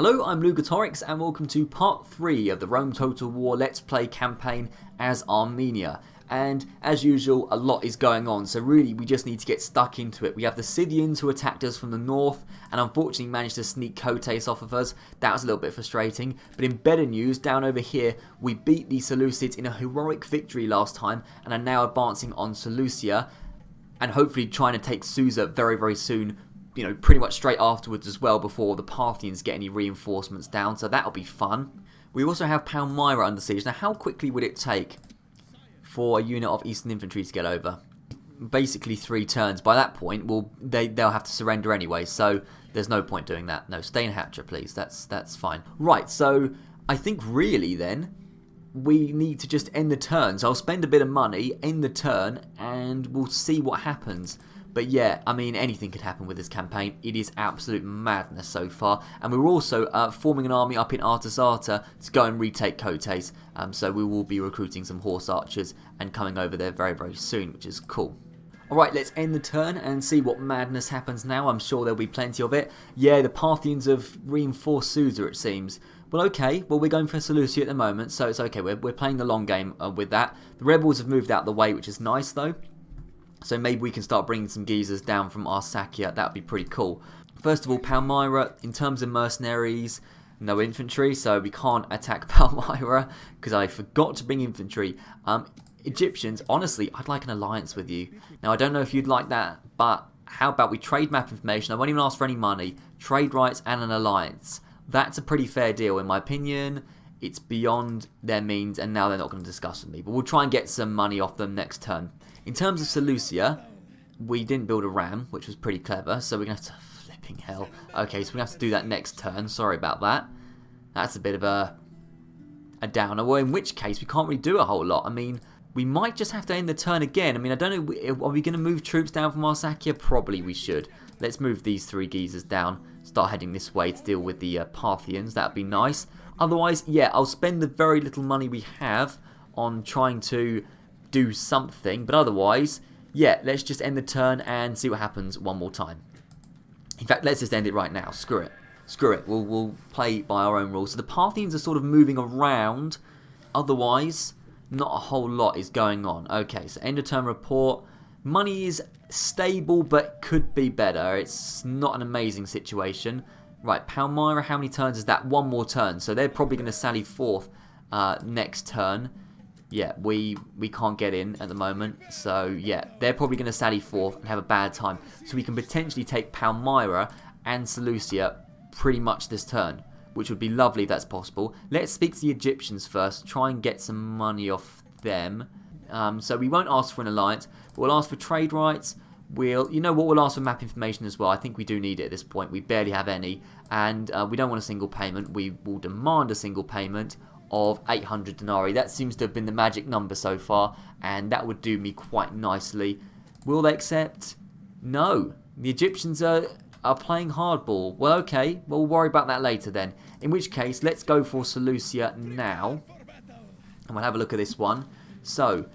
Hello, I'm Lugatorix and welcome to part 3 of the Rome Total War Let's Play campaign as Armenia. And as usual, a lot is going on, so really we just need to get stuck into it. We have the Scythians who attacked us from the north and unfortunately managed to sneak Kotes off of us. That was a little bit frustrating. But in better news, down over here, we beat the Seleucids in a heroic victory last time and are now advancing on Seleucia and hopefully trying to take Susa very, very soon. You know, pretty much straight afterwards as well before the Parthians get any reinforcements down, so that'll be fun. We also have Palmyra under siege. Now, how quickly would it take for a unit of Eastern Infantry to get over? Basically 3 turns. By that point, well, they'll have to surrender anyway, so there's no point doing that. No, stay in Hatcher, please. That's fine. Right, so I think really then we need to just end the turn. So I'll spend a bit of money, end the turn, and we'll see what happens. But yeah, I mean, anything could happen with this campaign. It is absolute madness so far. And we're also forming an army up in Artasata to go and retake Kotes. So we will be recruiting some horse archers and coming over there very, very soon, which is cool. Alright, let's end the turn and see what madness happens now. I'm sure there'll be plenty of it. Yeah, the Parthians have reinforced Susa, it seems. Well, okay. Well, we're going for Seleucia at the moment, so it's okay. We're playing the long game with that. The rebels have moved out of the way, which is nice, though. So maybe we can start bringing some geezers down from Arsacia. That would be pretty cool. First of all, Palmyra, in terms of mercenaries, no infantry, so we can't attack Palmyra because I forgot to bring infantry. Egyptians, honestly, I'd like an alliance with you. Now, I don't know if you'd like that, but how about we trade map information? I won't even ask for any money. Trade rights and an alliance. That's a pretty fair deal, in my opinion. It's beyond their means, and now they're not going to discuss with me. But we'll try and get some money off them next turn. In terms of Seleucia, we didn't build a ram, which was pretty clever, so we're going to have to... Flipping hell. Okay, so we're going to have to do that next turn. Sorry about that. That's a bit of a downer. Well, in which case, we can't really do a whole lot. I mean, we might just have to end the turn again. I mean, I don't know, are we going to move troops down from Arsacia? Probably we should. Let's move these 3 geezers down, start heading this way to deal with the Parthians. That'd be nice. Otherwise, yeah, I'll spend the very little money we have on trying to do something, but otherwise, yeah, let's just end the turn and see what happens one more time. In fact, let's just end it right now. Screw it. Screw it. We'll play by our own rules. So the Parthians are sort of moving around. Otherwise, not a whole lot is going on. Okay, so end of turn report. Money is stable, but could be better. It's not an amazing situation. Right, Palmyra, how many turns is that? 1 more turn. So they're probably going to sally forth next turn. Yeah, we can't get in at the moment. So, yeah, they're probably going to sally forth and have a bad time. So we can potentially take Palmyra and Seleucia pretty much this turn, which would be lovely if that's possible. Let's speak to the Egyptians first, try and get some money off them. So we won't ask for an alliance, but we'll ask for trade rights. You know what, we'll ask for map information as well. I think we do need it at this point. We barely have any, and we don't want a single payment. We will demand a single payment of 800 denarii. That seems to have been the magic number so far, and that would do me quite nicely. Will they accept? No. The Egyptians are playing hardball. Well, okay. We'll worry about that later then. In which case, let's go for Seleucia now. And we'll have a look at this one. So,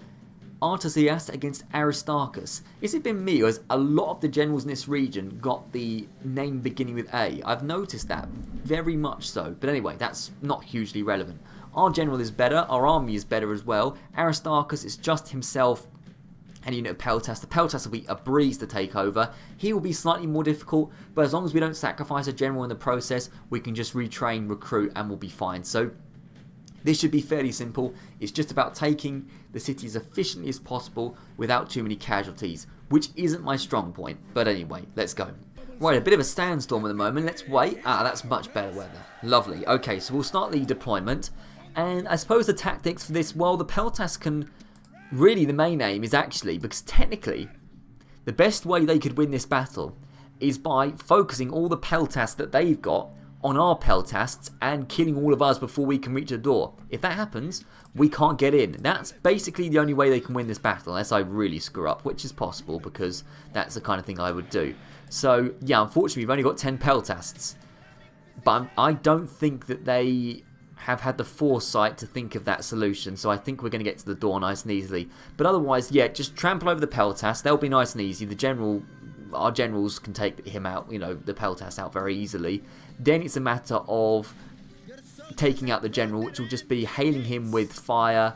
Artasias against Aristarchus. Has it been me, or has a lot of the generals in this region got the name beginning with A? I've noticed that. Very much so. But anyway, that's not hugely relevant. Our general is better. Our army is better as well. Aristarchus is just himself and a unit of Peltas. The Peltas will be a breeze to take over. He will be slightly more difficult, but as long as we don't sacrifice a general in the process, we can just retrain, recruit, and we'll be fine. So this should be fairly simple. It's just about taking the city as efficiently as possible without too many casualties, which isn't my strong point. But anyway, let's go. Right, a bit of a sandstorm at the moment. Let's wait. That's much better weather. Lovely. Okay, so we'll start the deployment. And I suppose the tactics for this, well, the Peltas can... Really, the main aim is actually, because technically, the best way they could win this battle is by focusing all the Peltas that they've got on our Peltasts and killing all of us before we can reach the door. If that happens, we can't get in. That's basically the only way they can win this battle, unless I really screw up, which is possible, because that's the kind of thing I would do. So, yeah, unfortunately, we've only got 10 Peltasts. But I don't think that they have had the foresight to think of that solution, so I think we're going to get to the door nice and easily. But otherwise, yeah, just trample over the Peltas. They'll be nice and easy. The general our generals can take him out, you know, the Peltas out very easily. Then it's a matter of taking out the general, which will just be hailing him with fire,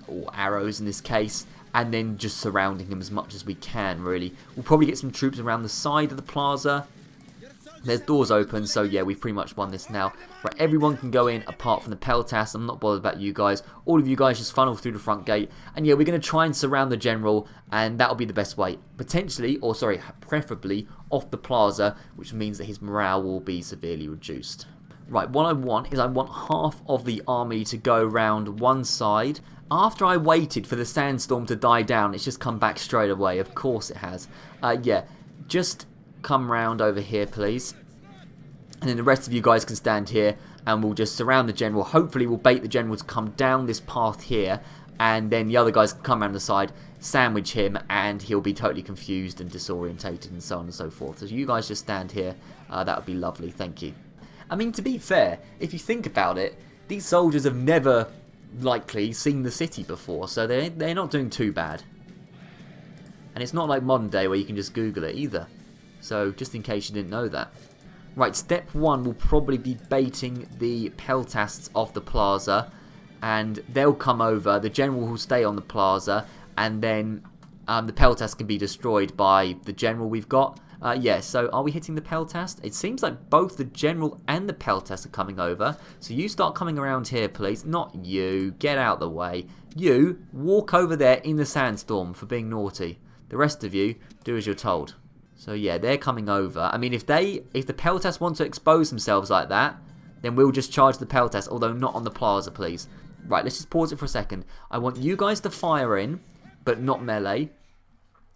or arrows in this case, and then just surrounding him as much as we can, really. We'll probably get some troops around the side of the plaza. There's doors open, so yeah, we've pretty much won this now. Right, everyone can go in apart from the Peltas. I'm not bothered about you guys. All of you guys just funnel through the front gate. And yeah, we're going to try and surround the general, and that'll be the best way. Potentially, or sorry, preferably off the plaza, which means that his morale will be severely reduced. Right, what I want is I want half of the army to go round one side. After I waited for the sandstorm to die down, it's just come back straight away. Of course it has. Yeah, just come round over here, please. And then the rest of you guys can stand here, and we'll just surround the general. Hopefully we'll bait the general to come down this path here, and then the other guys can come around the side, sandwich him, and he'll be totally confused and disorientated and so on and so forth. So you guys just stand here. That would be lovely. Thank you. I mean, to be fair, if you think about it, these soldiers have never likely seen the city before, so they're not doing too bad. And it's not like modern day where you can just Google it either. So, just in case you didn't know that. Right, step one will probably be baiting the Peltasts off the plaza. And they'll come over, the general will stay on the plaza. And then the Peltast can be destroyed by the general we've got. Yeah, so are we hitting the Peltast? It seems like both the general and the Peltast are coming over. So you start coming around here, please. Not you. Get out the way. You, walk over there in the sandstorm for being naughty. The rest of you, do as you're told. So yeah, they're coming over. I mean, if the Peltas want to expose themselves like that, then we'll just charge the Peltas, although not on the plaza, please. Right, let's just pause it for a second. I want you guys to fire in, but not melee.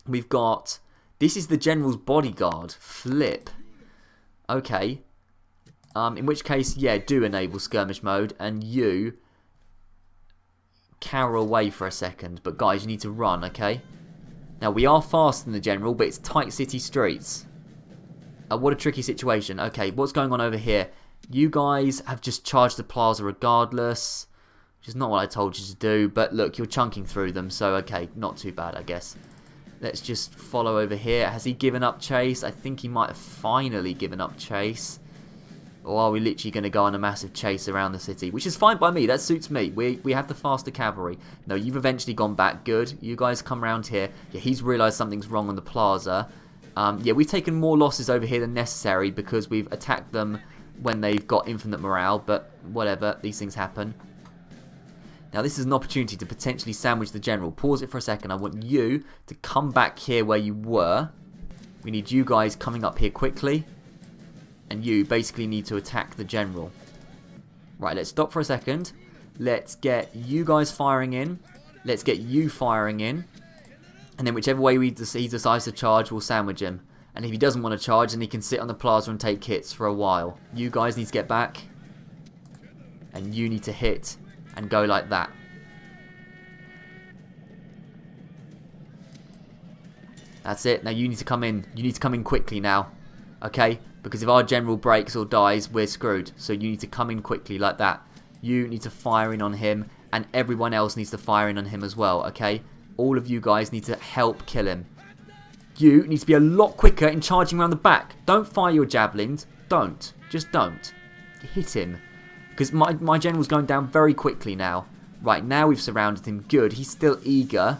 We've got... This is the general's bodyguard. Flip. Okay. In which case, yeah, do enable skirmish mode, and you cower away for a second. But guys, you need to run, okay? Now, we are faster than the general, but it's tight city streets. What a tricky situation. Okay, what's going on over here? You guys have just charged the plaza regardless, which is not what I told you to do. But look, you're chunking through them, so okay, not too bad, I guess. Let's just follow over here. Has he given up chase? I think he might have finally given up chase. Or are we literally going to go on a massive chase around the city? Which is fine by me. That suits me. We have the faster cavalry. No, you've eventually gone back. Good. You guys come around here. Yeah, he's realised something's wrong on the plaza. Yeah, we've taken more losses over here than necessary because we've attacked them when they've got infinite morale. But whatever. These things happen. Now, this is an opportunity to potentially sandwich the general. Pause it for a second. I want you to come back here where you were. We need you guys coming up here quickly. And you basically need to attack the general. Right, let's stop for a second. Let's get you guys firing in. Let's get you firing in. And then whichever way he decides to charge, we'll sandwich him. And if he doesn't want to charge, then he can sit on the plaza and take hits for a while. You guys need to get back. And you need to hit and go like that. That's it. Now you need to come in. You need to come in quickly now. Okay? Because if our general breaks or dies, we're screwed. So you need to come in quickly like that. You need to fire in on him. And everyone else needs to fire in on him as well. Okay? All of you guys need to help kill him. You need to be a lot quicker in charging around the back. Don't fire your javelins. Don't. Just don't. Hit him. Because my general's going down very quickly now. Right, now we've surrounded him. Good. He's still eager.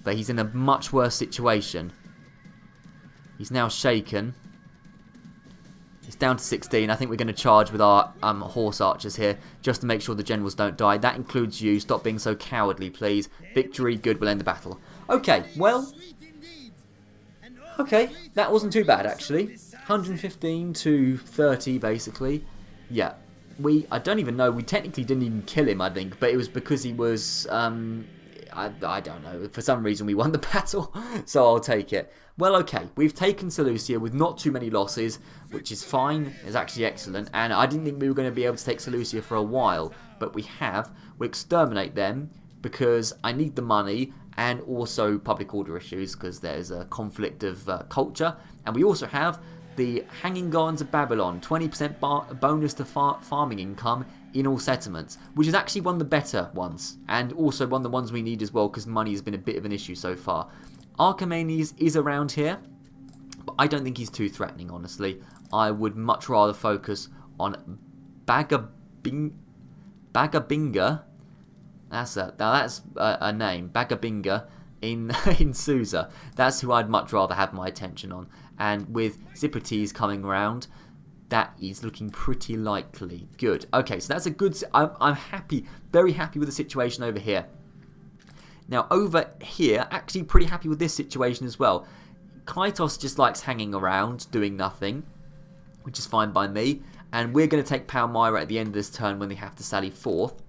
But he's in a much worse situation. He's now shaken. It's down to 16. I think we're going to charge with our horse archers here. Just to make sure the generals don't die. That includes you. Stop being so cowardly, please. Victory. Good. We'll end the battle. Okay, well... Okay, that wasn't too bad, actually. 115 to 30, basically. Yeah. I don't even know. We technically didn't even kill him, I think. But it was because he was... I don't know. For some reason, we won the battle. So I'll take it. Well, okay. We've taken Seleucia with not too many losses, which is fine. It's actually excellent. And I didn't think we were going to be able to take Seleucia for a while. But we have. We exterminate them because I need the money and also public order issues because there's a conflict of culture. And we also have the Hanging Gardens of Babylon, 20% bonus to farming income in all settlements, which is actually one of the better ones, and also one of the ones we need as well because money has been a bit of an issue so far. Archimedes is around here, I don't think he's too threatening, honestly. I would much rather focus on Bagabinga. That's a name. Bagabinga in Susa. That's who I'd much rather have my attention on. And with Zippotes coming around, that is looking pretty likely. Good. Okay, so that's a good... I'm happy, very happy with the situation over here. Now, over here, actually pretty happy with this situation as well. Kaitos just likes hanging around, doing nothing, which is fine by me. And we're going to take Palmyra at the end of this turn when they have to sally forth.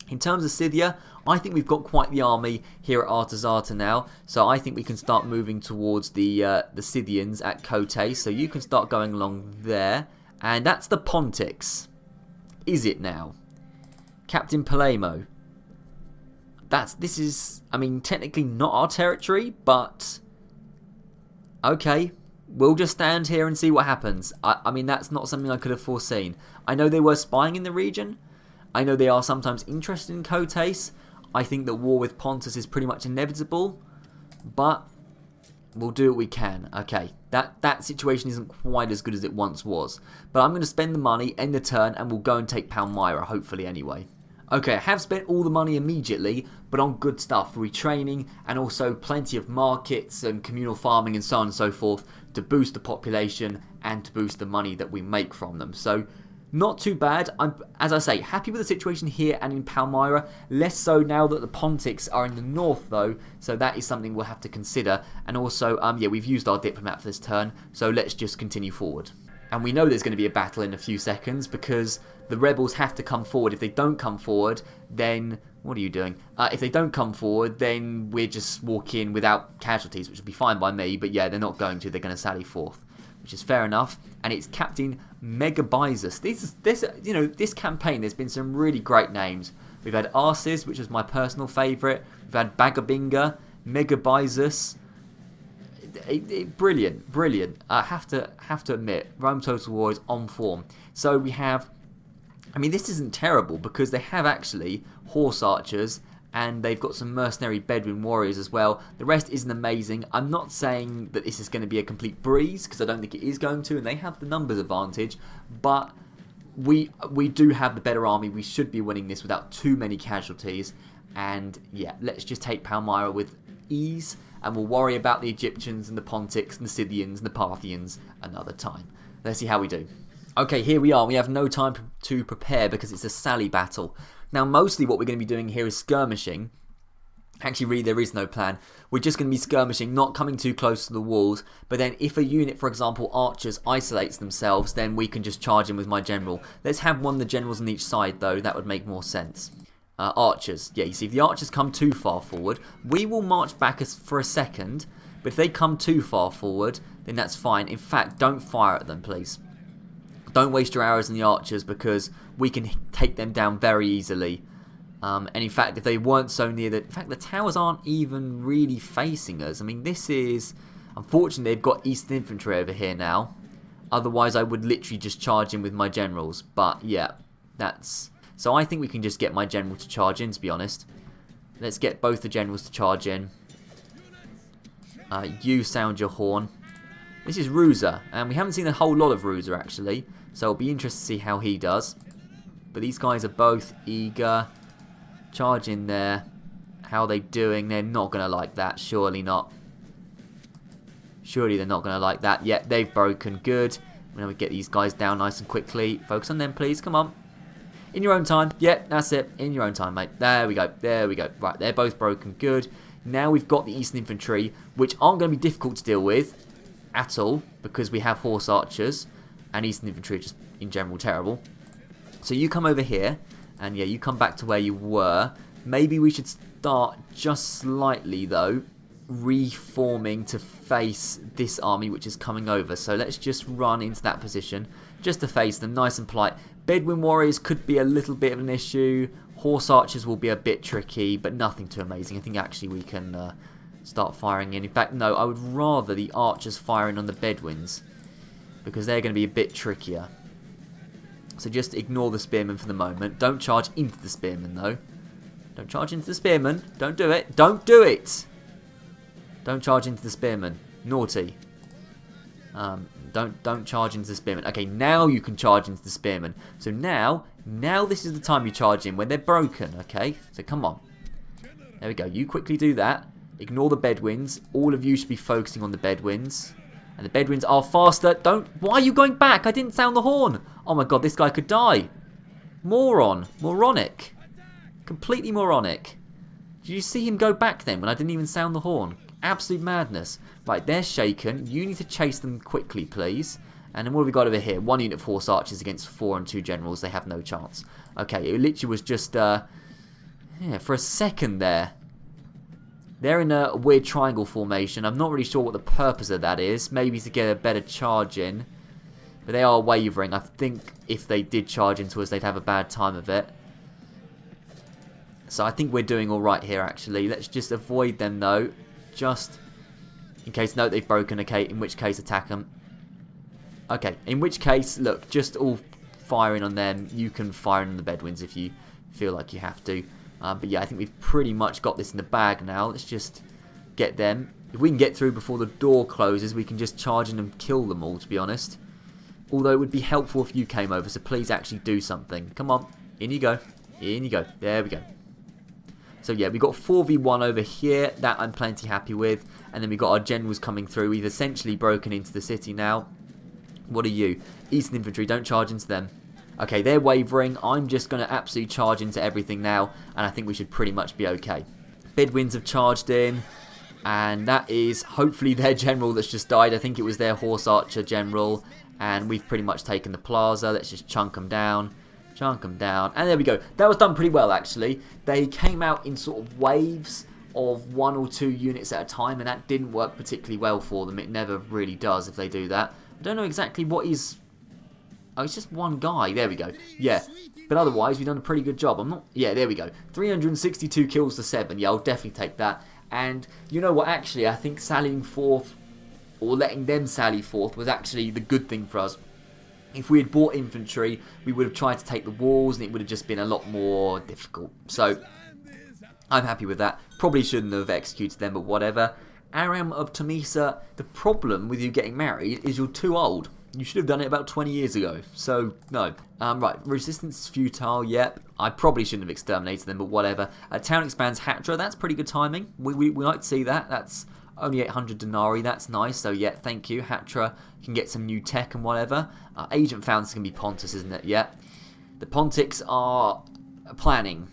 In terms of Scythia, I think we've got quite the army here at Artazata now. So I think we can start moving towards the Scythians at Kote. So you can start going along there. And that's the Pontics. Is it now? Captain Palemo. This is, I mean, technically not our territory, but... Okay, we'll just stand here and see what happens. I mean, that's not something I could have foreseen. I know they were spying in the region. I know they are sometimes interested in Kotes. I think that war with Pontus is pretty much inevitable. But we'll do what we can. Okay, that situation isn't quite as good as it once was. But I'm going to spend the money, end the turn, and we'll go and take Palmyra, hopefully anyway. Okay, I have spent all the money immediately, but on good stuff, retraining, and also plenty of markets and communal farming and so on and so forth to boost the population and to boost the money that we make from them. So, not too bad. I'm, as I say, happy with the situation here and in Palmyra. Less so now that the Pontics are in the north, though, so that is something we'll have to consider. And also, yeah, we've used our diplomat for this turn, so let's just continue forward. And we know there's going to be a battle in a few seconds because the rebels have to come forward. If they don't come forward, then... What are you doing? If they don't come forward, then we're just walk in without casualties, which would be fine by me. But yeah, they're not going to. They're going to sally forth, which is fair enough. And it's Captain Megabyzus. This campaign, there's been some really great names. We've had Arces, which was my personal favourite. We've had Bagabinga, Megabyzus. Brilliant, brilliant. I have to admit, Rome Total War is on form. So we have, I mean, this isn't terrible because they have actually horse archers and they've got some mercenary Bedouin warriors as well. The rest isn't amazing. I'm not saying that this is going to be a complete breeze because I don't think it is going to, and they have the numbers advantage, but we do have the better army. We should be winning this without too many casualties. And yeah, let's just take Palmyra with ease. And we'll worry about the Egyptians and the Pontics and the Scythians and the Parthians another time. Let's see how we do. Okay, here we are. We have no time to prepare because it's a sally battle. Now, mostly what we're going to be doing here is skirmishing. Actually, really, there is no plan. We're just going to be skirmishing, not coming too close to the walls. But then if a unit, for example, archers, isolates themselves, then we can just charge in with my general. Let's have one of the generals on each side, though. That would make more sense. Archers. Yeah, you see, if the archers come too far forward, we will march back for a second. But if they come too far forward, then that's fine. In fact, don't fire at them, please. Don't waste your arrows on the archers because we can take them down very easily. And in fact, if they weren't so near in fact, the towers aren't even really facing us. I mean, this is... Unfortunately, they've got Eastern Infantry over here now. Otherwise, I would literally just charge in with my generals. But, yeah, that's... So I think we can just get my general to charge in, to be honest. Let's get both the generals to charge in. You sound your horn. This is Ruza, and we haven't seen a whole lot of Ruza, actually. So it'll be interesting to see how he does. But these guys are both eager. Charge in there. How are they doing? They're not going to like that. Surely not. Surely they're not going to like that. Yeah, they've broken. Good. Now we get these guys down nice and quickly. Focus on them, please. Come on. In your own time. Yeah, that's it. In your own time, mate. There we go. There we go. Right, they're both broken. Good. Now we've got the Eastern Infantry, which aren't going to be difficult to deal with at all, because we have horse archers, and Eastern Infantry are just, in general, terrible. So you come over here, and yeah, you come back to where you were. Maybe we should start just slightly, though, reforming to face this army, which is coming over. So let's just run into that position, just to face them, nice and polite. Bedouin warriors could be a little bit of an issue. Horse archers will be a bit tricky, but nothing too amazing. I think actually we can start firing in. In fact, no, I would rather the archers firing on the Bedouins, because they're going to be a bit trickier. So just ignore the spearmen for the moment. Don't charge into the spearmen, though. Don't charge into the spearmen. Don't do it. Don't do it! Don't charge into the spearmen. Naughty. Don't charge into the spearmen. Okay, now you can charge into the spearmen. So now this is the time you charge in when they're broken. Okay, so come on. There we go. You quickly do that. Ignore the Bedouins. All of you should be focusing on the Bedouins. And the Bedouins are faster. Why are you going back? I didn't sound the horn. Oh my god, this guy could die. Moronic. Completely moronic. Did you see him go back then when I didn't even sound the horn? Absolute madness. Right, they're shaken. You need to chase them quickly, please. And then what have we got over here? 1 unit of horse archers against 4 and 2 generals. They have no chance. Okay, it literally was just, yeah, for a second there. They're in a weird triangle formation. I'm not really sure what the purpose of that is. Maybe to get a better charge in. But they are wavering. I think if they did charge into us, they'd have a bad time of it. So I think we're doing alright here, actually. Let's just avoid them, though. Just in case, no, they've broken. Okay, in which case, attack them. Okay, in which case, look, just all firing on them. You can fire on the Bedouins if you feel like you have to. But yeah, I think we've pretty much got this in the bag now. Let's just get them. If we can get through before the door closes, we can just charge in and kill them all, to be honest. Although it would be helpful if you came over, so please actually do something. Come on, in you go. In you go. There we go. So yeah, we got 4v1 over here. That I'm plenty happy with. And then we got our generals coming through. We've essentially broken into the city now. What are you? Eastern infantry, don't charge into them. Okay, they're wavering. I'm just going to absolutely charge into everything now. And I think we should pretty much be okay. Bedouins have charged in. And that is hopefully their general that's just died. I think it was their horse archer general. And we've pretty much taken the plaza. Let's just chunk them down. Chunk them down. And there we go. That was done pretty well, actually. They came out in sort of waves of 1 or 2 units at a time. And that didn't work particularly well for them. It never really does if they do that. I don't know exactly what is... Oh, it's just one guy. There we go. Yeah. But otherwise, we've done a pretty good job. I'm not... Yeah, there we go. 362 kills to 7. Yeah, I'll definitely take that. And you know what? Actually, I think sallying forth, or letting them sally forth, was actually the good thing for us. If we had bought infantry, we would have tried to take the walls, and it would have just been a lot more difficult. So, I'm happy with that. Probably shouldn't have executed them, but whatever. Aram of Tamisa, the problem with you getting married is you're too old. You should have done it about 20 years ago. So, no. Right, resistance is futile, yep. I probably shouldn't have exterminated them, but whatever. Town expands Hatra, that's pretty good timing. We like to see that. That's only 800 denarii, that's nice. So, yeah, thank you. Hatra can get some new tech and whatever. Agent found is going to be Pontus, isn't it? Yeah. The Pontics are planning.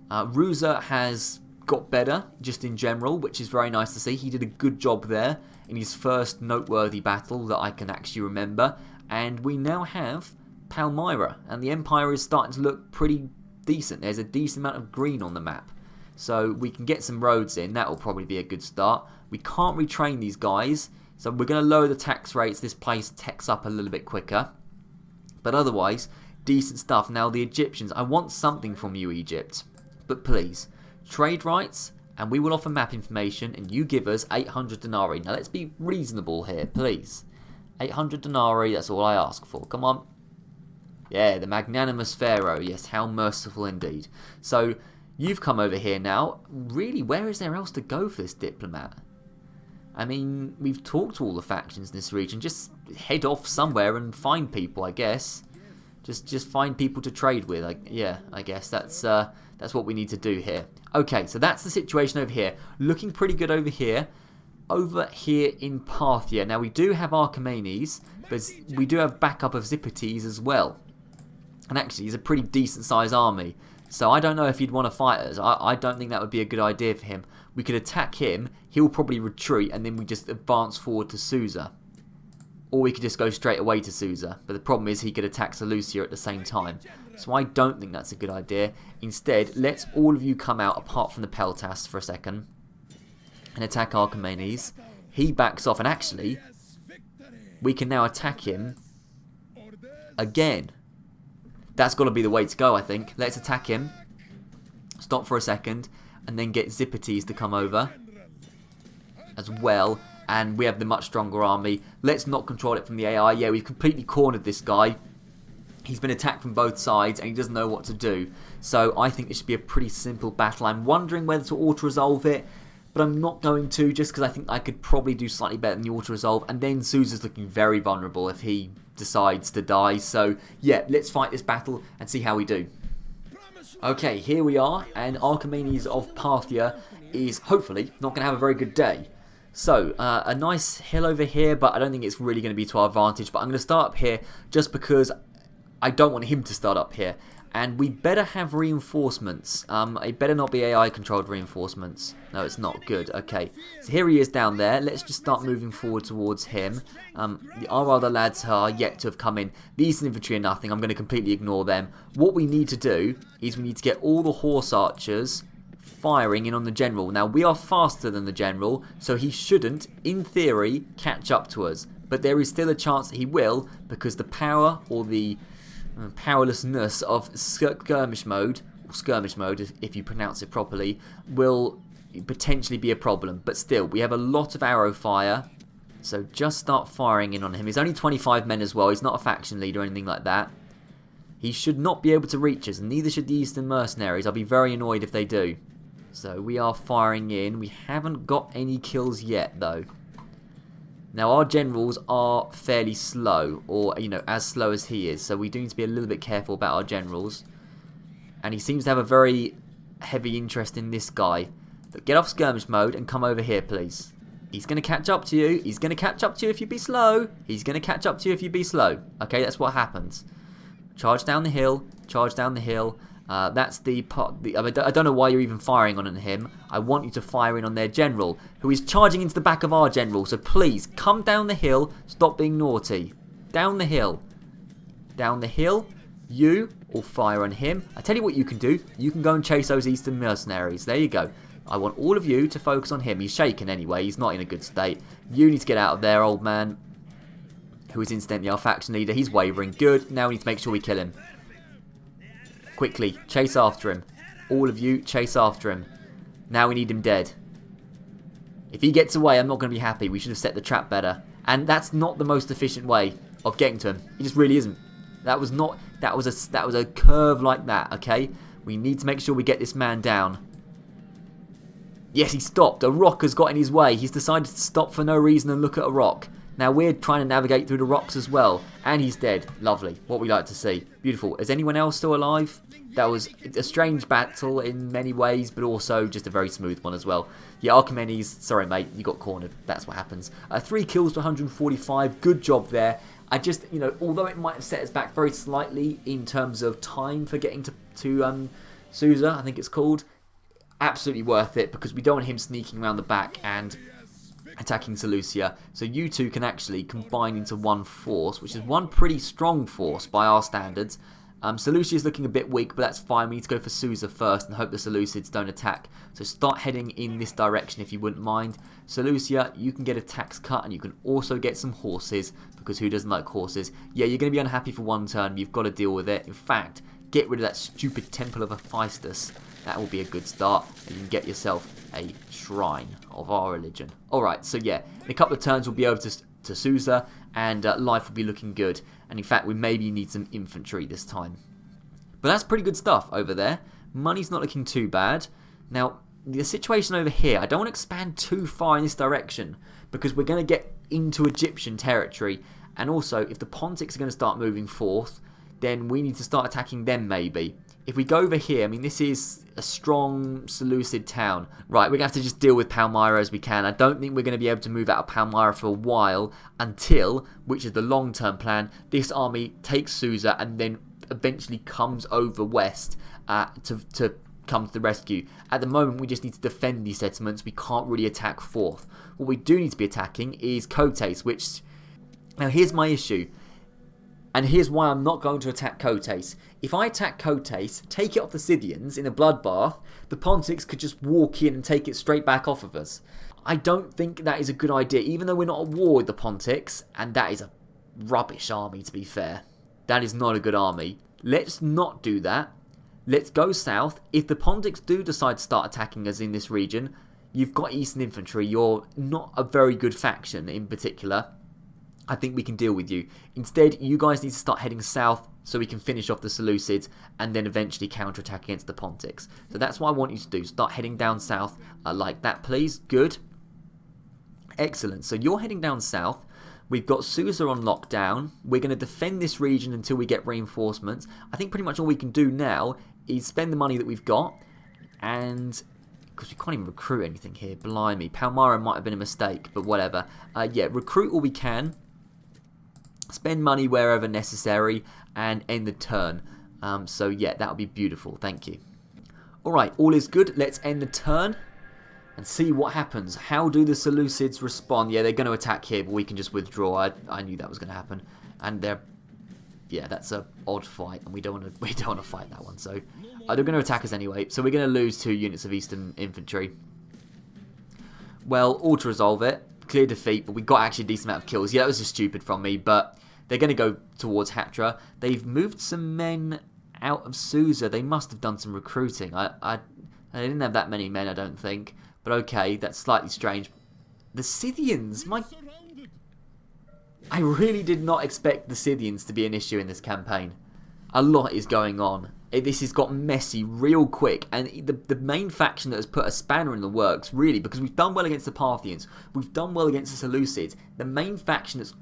Ruza has got better, just in general, which is very nice to see. He did a good job there in his first noteworthy battle that I can actually remember. And we now have Palmyra, and the Empire is starting to look pretty decent. There's a decent amount of green on the map. So we can get some roads in. That will probably be a good start. We can't retrain these guys, so we're going to lower the tax rates. This place techs up a little bit quicker. But otherwise, decent stuff. Now the Egyptians, I want something from you, Egypt. But please, trade rights, and we will offer map information, and you give us 800 denarii. Now let's be reasonable here, please. 800 denarii, that's all I ask for. Come on. Yeah, the magnanimous pharaoh. Yes, how merciful indeed. So, you've come over here now. Really, where is there else to go for this diplomat? I mean, we've talked to all the factions in this region. Just head off somewhere and find people, I guess. Just find people to trade with. Yeah, I guess that's what we need to do here. Okay, so that's the situation over here. Looking pretty good over here. Over here in Parthia. Now, we do have Archimedes, but we do have backup of Zippites as well. And actually, he's a pretty decent-sized army. So I don't know if he'd want to fight us. I don't think that would be a good idea for him. We could attack him. He'll probably retreat, and then we just advance forward to Susa. Or we could just go straight away to Susa. But the problem is he could attack Seleucia at the same time. So I don't think that's a good idea. Instead, let's all of you come out apart from the Peltas for a second. And attack Archimedes. He backs off. And actually, we can now attack him again. That's got to be the way to go, I think. Let's attack him. Stop for a second. And then get Zippites to come over as well. And we have the much stronger army. Let's not control it from the AI. Yeah, we've completely cornered this guy. He's been attacked from both sides and he doesn't know what to do. So I think this should be a pretty simple battle. I'm wondering whether to auto-resolve it. but I'm not going to, just because I think I could probably do slightly better than the auto-resolve, and then Susa's looking very vulnerable if he decides to die. So yeah, let's fight this battle and see how we do. Okay, here we are, and Archimedes of Parthia is hopefully not going to have a very good day. So, a nice hill over here, but I don't think it's really going to be to our advantage. But I'm going to start up here just because I don't want him to start up here. And we better have reinforcements. It better not be AI-controlled reinforcements. No, it's not. Good. Okay. So here he is down there. Let's just start moving forward towards him. Our other lads are yet to have come in. The Eastern Infantry are nothing. I'm going to completely ignore them. What we need to do is we need to get all the horse archers firing in on the general. Now, we are faster than the general, so he shouldn't, in theory, catch up to us. But there is still a chance that he will, because the power or the powerlessness of skirmish mode, or skirmish mode if you pronounce it properly, will potentially be a problem. But still, we have a lot of arrow fire, so just start firing in on him. He's only 25 men as well. He's not a faction leader or anything like that. He should not be able to reach us, and neither should the Eastern Mercenaries. I'll be very annoyed if they do. So we are firing in. We haven't got any kills yet, though. Now, our generals are fairly slow, or, you know, as slow as he is. So we do need to be a little bit careful about our generals. And he seems to have a very heavy interest in this guy. But get off skirmish mode and come over here, please. He's going to catch up to you. He's going to catch up to you if you be slow. He's going to catch up to you if you be slow. Okay, that's what happens. Charge down the hill. Charge down the hill. That's the part. I don't know why you're even firing on him. I want you to fire in on their general, who is charging into the back of our general. So please, come down the hill. Stop being naughty. Down the hill. Down the hill. You will fire on him. I tell you what you can do. You can go and chase those Eastern Mercenaries. There you go. I want all of you to focus on him. He's shaken anyway. He's not in a good state. You need to get out of there, old man. Who is incidentally our faction leader. He's wavering. Good. Now we need to make sure we kill him. Quickly, chase after him. All of you, chase after him. Now we need him dead. If he gets away, I'm not going to be happy. We should have set the trap better. And that's not the most efficient way of getting to him. It just really isn't. That was not. That was a curve like that. Okay. We need to make sure we get this man down. Yes, he stopped. A rock has got in his way. He's decided to stop for no reason and look at a rock. Now we're trying to navigate through the rocks as well. And he's dead. Lovely. What we like to see. Beautiful. Is anyone else still alive? That was a strange battle in many ways, but also just a very smooth one as well. Yeah, Archimedes, sorry mate, you got cornered. That's what happens. 3 kills to 145. Good job there. I just, you know, although it might have set us back very slightly in terms of time for getting to Susa, I think it's called. Absolutely worth it, because we don't want him sneaking around the back and attacking Seleucia. So you two can actually combine into one force, which is one pretty strong force by our standards. Seleucia is looking a bit weak, but that's fine. We need to go for Susa first and hope the Seleucids don't attack. So start heading in this direction if you wouldn't mind. Seleucia, you can get attacks cut, and you can also get some horses, because who doesn't like horses? Yeah, you're going to be unhappy for one turn. You've got to deal with it. In fact, get rid of that stupid Temple of Hephaestus. That will be a good start, and you can get yourself a shrine of our religion. Alright, so yeah, in a couple of turns we'll be over to Susa, and life will be looking good. And in fact, we maybe need some infantry this time. But that's pretty good stuff over there. Money's not looking too bad. Now, the situation over here, I don't want to expand too far in this direction, because we're going to get into Egyptian territory. And also, if the Pontics are going to start moving forth, then we need to start attacking them maybe. If we go over here, I mean, this is a strong Seleucid town. Right, we're going to have to just deal with Palmyra as we can. I don't think we're going to be able to move out of Palmyra for a while until, which is the long-term plan, this army takes Susa and then eventually comes over west to come to the rescue. At the moment, we just need to defend these settlements. We can't really attack forth. What we do need to be attacking is Kotes, which... Now, here's my issue. And here's why I'm not going to attack Kotes. If I attack Kotes, take it off the Scythians in a bloodbath, the Pontics could just walk in and take it straight back off of us. I don't think that is a good idea, even though we're not at war with the Pontics, and that is a rubbish army, to be fair. That is not a good army. Let's not do that. Let's go south. If the Pontics do decide to start attacking us in this region, you've got Eastern Infantry. You're not a very good faction in particular. I think we can deal with you. Instead, you guys need to start heading south so we can finish off the Seleucids and then eventually counterattack against the Pontics. So that's what I want you to do. Start heading down south like that, please. Good. Excellent. So you're heading down south. We've got Susa on lockdown. We're going to defend this region until we get reinforcements. I think pretty much all we can do now is spend the money that we've got, and because we can't even recruit anything here. Blimey. Palmyra might have been a mistake, but whatever. Yeah, recruit all we can. Spend money wherever necessary and end the turn. So yeah, that would be beautiful. Thank you. Alright, all is good. Let's end the turn and see what happens. How do the Seleucids respond? Yeah, they're going to attack here, but we can just withdraw. I knew that was going to happen. And they're... yeah, that's a odd fight, and we don't want to fight that one. So they're going to attack us anyway. So we're going to lose 2 units of Eastern infantry. Well, auto-resolve it. Clear defeat, but we got actually a decent amount of kills. Yeah, that was just stupid from me, but they're going to go towards Hatra. They've moved some men out of Susa. They must have done some recruiting. I didn't have that many men, I don't think. But okay, that's slightly strange. The Scythians, I really did not expect the Scythians to be an issue in this campaign. A lot is going on. This has got messy real quick, and the main faction that has put a spanner in the works, really, because we've done well against the Parthians, we've done well against the Seleucids, the main faction that's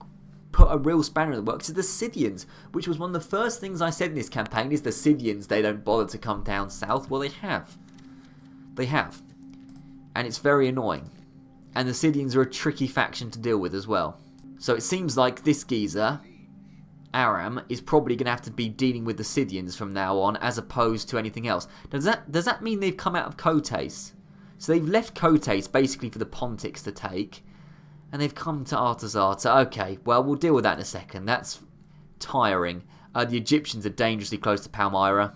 put a real spanner in the works is the Scythians, which was one of the first things I said in this campaign, is the Scythians, they don't bother to come down south. Well, they have. They have. And it's very annoying. And the Scythians are a tricky faction to deal with as well. So it seems like this geezer, Aram, is probably going to have to be dealing with the Scythians from now on, as opposed to anything else. Does that mean they've come out of Kotais? So they've left Kotais basically for the Pontics to take, and they've come to Artazata. Okay, well, we'll deal with that in a second. That's tiring. The Egyptians are dangerously close to Palmyra.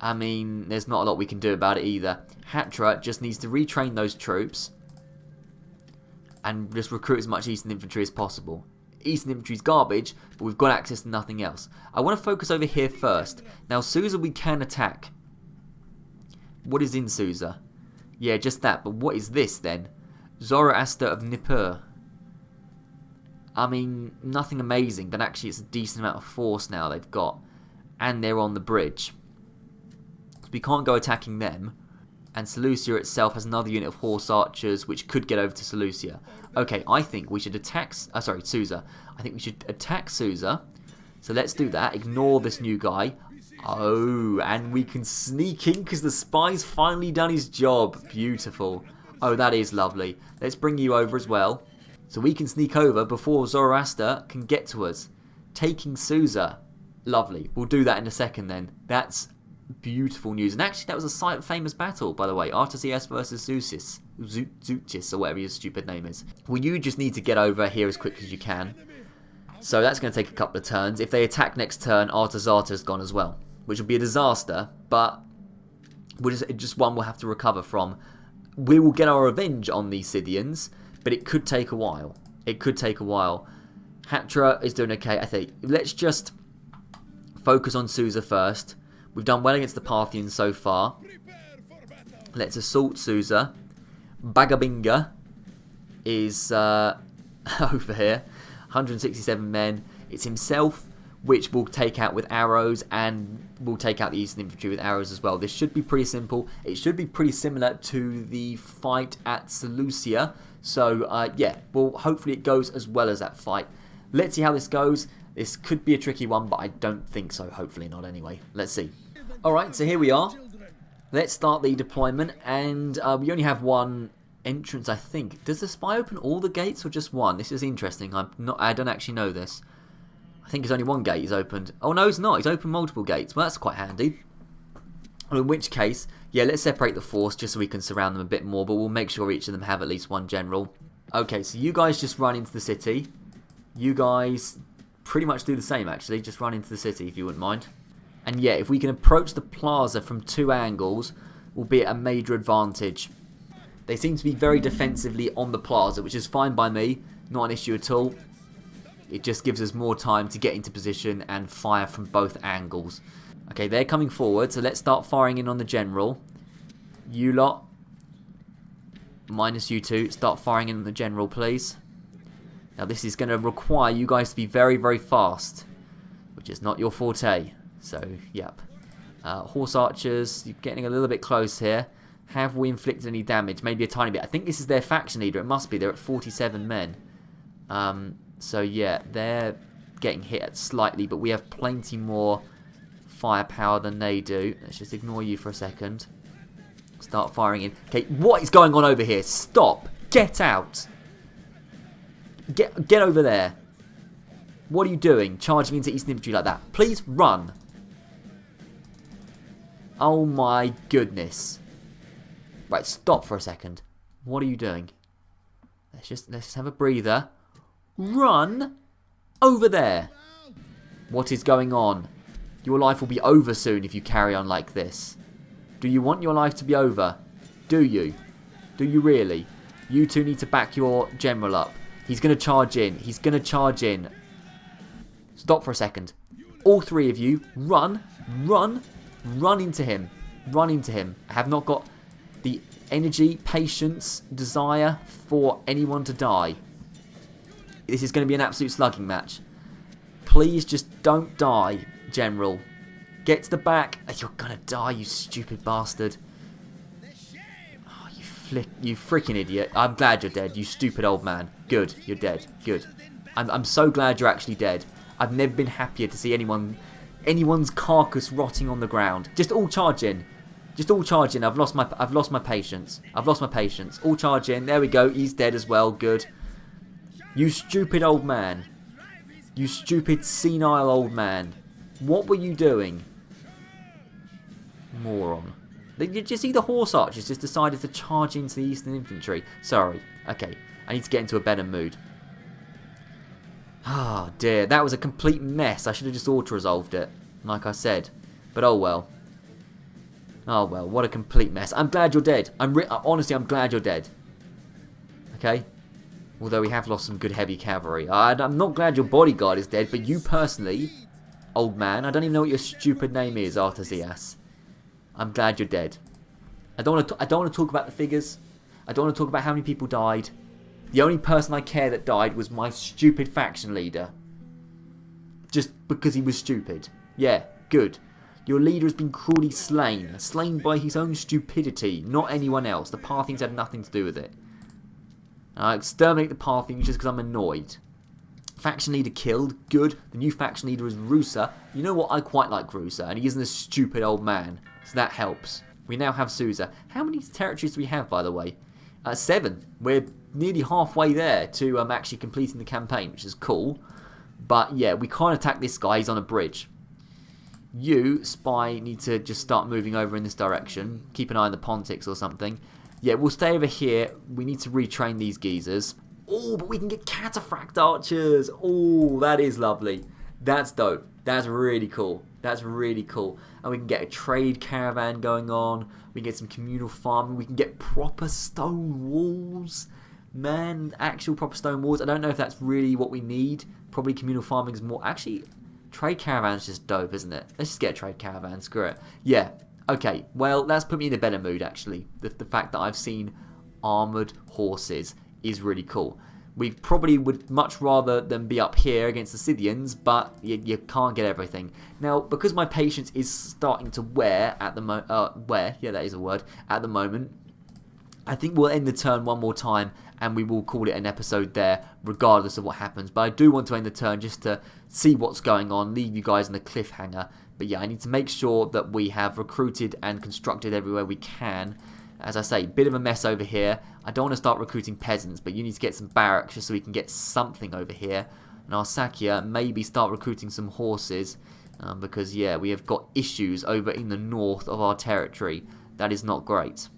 I mean, there's not a lot we can do about it either. Hatra just needs to retrain those troops and just recruit as much Eastern infantry as possible. Eastern infantry's garbage, but we've got access to nothing else. I want to focus over here first. Now, Susa we can attack. What is in Susa? Yeah, just that, but what is this then? Zoroaster of Nippur. I mean, nothing amazing, but actually it's a decent amount of force now they've got. And they're on the bridge. So we can't go attacking them. And Seleucia itself has another unit of horse archers, which could get over to Seleucia. Okay, I think we should attack... Susa. I think we should attack Susa. So let's do that. Ignore this new guy. Oh, and we can sneak in because the spy's finally done his job. Beautiful. Oh, that is lovely. Let's bring you over as well. So we can sneak over before Zoroaster can get to us. Taking Susa. Lovely. We'll do that in a second then. That's beautiful news. And actually, that was a famous battle, by the way. Artaxias versus Zeuxis, or whatever his stupid name is. Well, you just need to get over here as quickly as you can. So that's going to take a couple of turns. If they attack next turn, Artazata's gone as well, which will be a disaster, but just one we'll have to recover from. We will get our revenge on these Scythians, but it could take a while. It could take a while. Hatra is doing okay, I think. Let's just focus on Susa first. We've done well against the Parthians so far. Let's assault Susa. Bagabinga is over here. 167 men. It's himself, which will take out with arrows, and will take out the Eastern infantry with arrows as well. This should be pretty simple. It should be pretty similar to the fight at Seleucia. So, yeah, well, hopefully it goes as well as that fight. Let's see how this goes. This could be a tricky one, but I don't think so. Hopefully not anyway. Let's see. Alright, so here we are. Let's start the deployment, and we only have one entrance, I think. Does the spy open all the gates or just one? This is interesting. I don't actually know this. I think there's only one gate he's opened. Oh, no, it's not. He's opened multiple gates. Well, that's quite handy. Well, in which case, yeah, let's separate the force just so we can surround them a bit more, but we'll make sure each of them have at least one general. Okay, so you guys just run into the city. You guys pretty much do the same, actually. Just run into the city, if you wouldn't mind. And yeah, if we can approach the plaza from 2 angles, will be at a major advantage. They seem to be very defensively on the plaza, which is fine by me. Not an issue at all. It just gives us more time to get into position and fire from both angles. Okay, they're coming forward, so let's start firing in on the general. You lot, minus you two, start firing in on the general, please. Now this is going to require you guys to be very, very fast. which is not your forte. So, yep. Horse archers, you're getting a little bit close here. Have we inflicted any damage? Maybe a tiny bit. I think this is their faction leader. It must be. They're at 47 men. So, yeah, they're getting hit slightly, but we have plenty more firepower than they do. Let's just ignore you for a second. Start firing in. Okay, what is going on over here? Stop. Get out. Get over there. What are you doing? Charging into Eastern Infantry like that. Please run. Oh my goodness. Right, stop for a second. What are you doing? Let's just have a breather. Run over there. What is going on? Your life will be over soon if you carry on like this. Do you want your life to be over? Do you? Do you really? You two need to back your general up. He's going to charge in. He's going to charge in. Stop for a second. All three of you, run, run, run into him. Run into him. I have not got the energy, patience, desire for anyone to die. This is going to be an absolute slugging match. Please just don't die, General. Get to the back. You're going to die, you stupid bastard. Oh, you freaking idiot. I'm glad you're dead, you stupid old man. Good, you're dead. Good. I'm so glad you're actually dead. I've never been happier to see anyone's carcass rotting on the ground. Just all charge in. Just all charge in. I've lost my patience. I've lost my patience. All charge in. There we go. He's dead as well. Good. You stupid old man. You stupid senile old man. What were you doing? Moron. Did you see the horse archers just decided to charge into the Eastern Infantry? Sorry. Okay. I need to get into a better mood. Ah, dear. That was a complete mess. I should have just auto-resolved it, like I said. But oh well. Oh well, what a complete mess. I'm glad you're dead. Honestly, I'm glad you're dead. Okay? Although we have lost some good heavy cavalry. I'm not glad your bodyguard is dead, but you personally, old man, I don't even know what your stupid name is, Artesias. I'm glad you're dead. I don't want to talk about the figures. I don't want to talk about how many people died. The only person I care that died was my stupid faction leader. Just because he was stupid. Yeah, good. Your leader has been cruelly slain. Slain by his own stupidity, not anyone else. The Parthians had nothing to do with it. I exterminate the Parthians just because I'm annoyed. Faction leader killed. Good. The new faction leader is Susa. You know what? I quite like Susa, and he isn't a stupid old man. So that helps. We now have Susa. How many territories do we have, by the way? 7. We're nearly halfway there to actually completing the campaign, which is cool. But yeah, we can't attack this guy. He's on a bridge. You, Spy, need to just start moving over in this direction. Keep an eye on the Pontics or something. Yeah, we'll stay over here. We need to retrain these geezers. Oh, but we can get cataphract archers. Oh, that is lovely. That's dope. That's really cool. That's really cool. And we can get a trade caravan going on. We can get some communal farming. We can get proper stone walls. Man, actual proper stone walls. I don't know if that's really what we need. Probably communal farming is more... Actually, trade caravan's just dope, isn't it? Let's just get a trade caravan. Screw it. Yeah. Okay. Well, that's put me in a better mood, actually. The fact that I've seen armoured horses is really cool. We probably would much rather than be up here against the Scythians, but you can't get everything. Now, because my patience is starting to wear at the yeah, that is a word, at the moment, I think we'll end the turn one more time and we will call it an episode there, regardless of what happens. But I do want to end the turn just to see what's going on, leave you guys in a cliffhanger. But yeah, I need to make sure that we have recruited and constructed everywhere we can. As I say, bit of a mess over here. I don't want to start recruiting peasants, but you need to get some barracks just so we can get something over here. And Arsacia, maybe start recruiting some horses. Because, yeah, we have got issues over in the north of our territory. That is not great.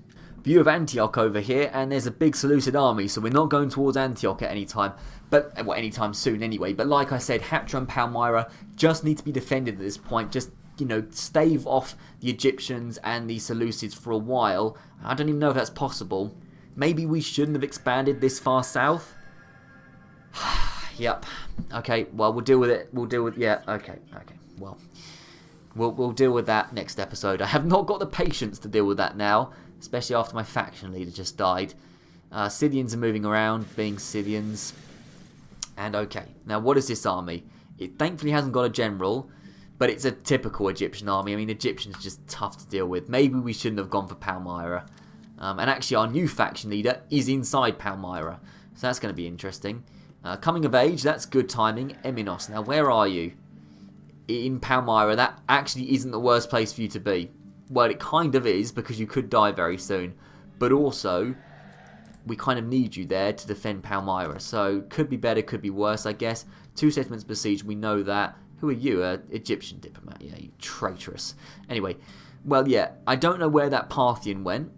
View of Antioch over here, and there's a big Seleucid army, so we're not going towards Antioch at any time. But, well, anytime soon anyway. But like I said, Hatra and Palmyra just need to be defended at this point. Just, you know, stave off the Egyptians and the Seleucids for a while. I don't even know if that's possible. Maybe we shouldn't have expanded this far south. Yep. Okay, well, we'll deal with it. Yeah, okay. Well, we'll deal with that next episode. I have not got the patience to deal with that now, especially after my faction leader just died. Scythians are moving around, being Scythians. And okay, now what is this army? It thankfully hasn't got a general, but it's a typical Egyptian army. I mean, Egyptians are just tough to deal with. Maybe we shouldn't have gone for Palmyra. And actually, our new faction leader is inside Palmyra. So that's going to be interesting. Coming of age, that's good timing. Eminos, now where are you? In Palmyra, that actually isn't the worst place for you to be. Well, it kind of is, because you could die very soon. But also, we kind of need you there to defend Palmyra. So, could be better, could be worse, I guess. 2 settlements besieged, we know that. Who are you? Egyptian diplomat. Yeah, you traitorous. Anyway, well, yeah, I don't know where that Parthian went,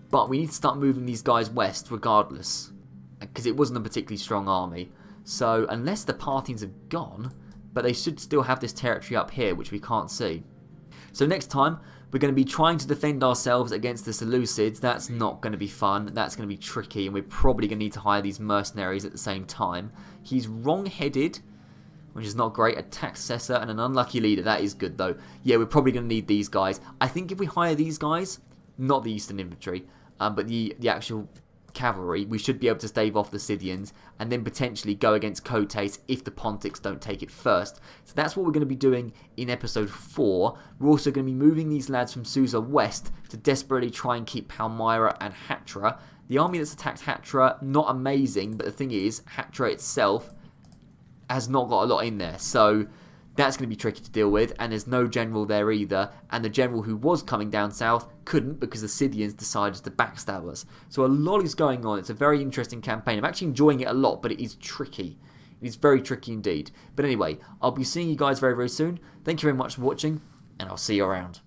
but we need to start moving these guys west regardless, because it wasn't a particularly strong army. So, unless the Parthians have gone, but they should still have this territory up here, which we can't see. So next time, we're going to be trying to defend ourselves against the Seleucids. That's not going to be fun. That's going to be tricky, and we're probably going to need to hire these mercenaries at the same time. He's wrong-headed, which is not great. A tax assessor and an unlucky leader. That is good, though. Yeah, we're probably going to need these guys. I think if we hire these guys, not the Eastern Infantry, but the actual cavalry, we should be able to stave off the Scythians and then potentially go against Coates if the Pontics don't take it first. So that's what we're going to be doing in episode 4. We're also going to be moving these lads from Susa west to desperately try and keep Palmyra and Hatra. The army that's attacked Hatra, not amazing, but the thing is, Hatra itself has not got a lot in there, so that's going to be tricky to deal with, and there's no general there either, and the general who was coming down south couldn't because the Scythians decided to backstab us. So a lot is going on. It's a very interesting campaign. I'm actually enjoying it a lot, but it is tricky. It is very tricky indeed. But anyway, I'll be seeing you guys very, very soon. Thank you very much for watching, and I'll see you around.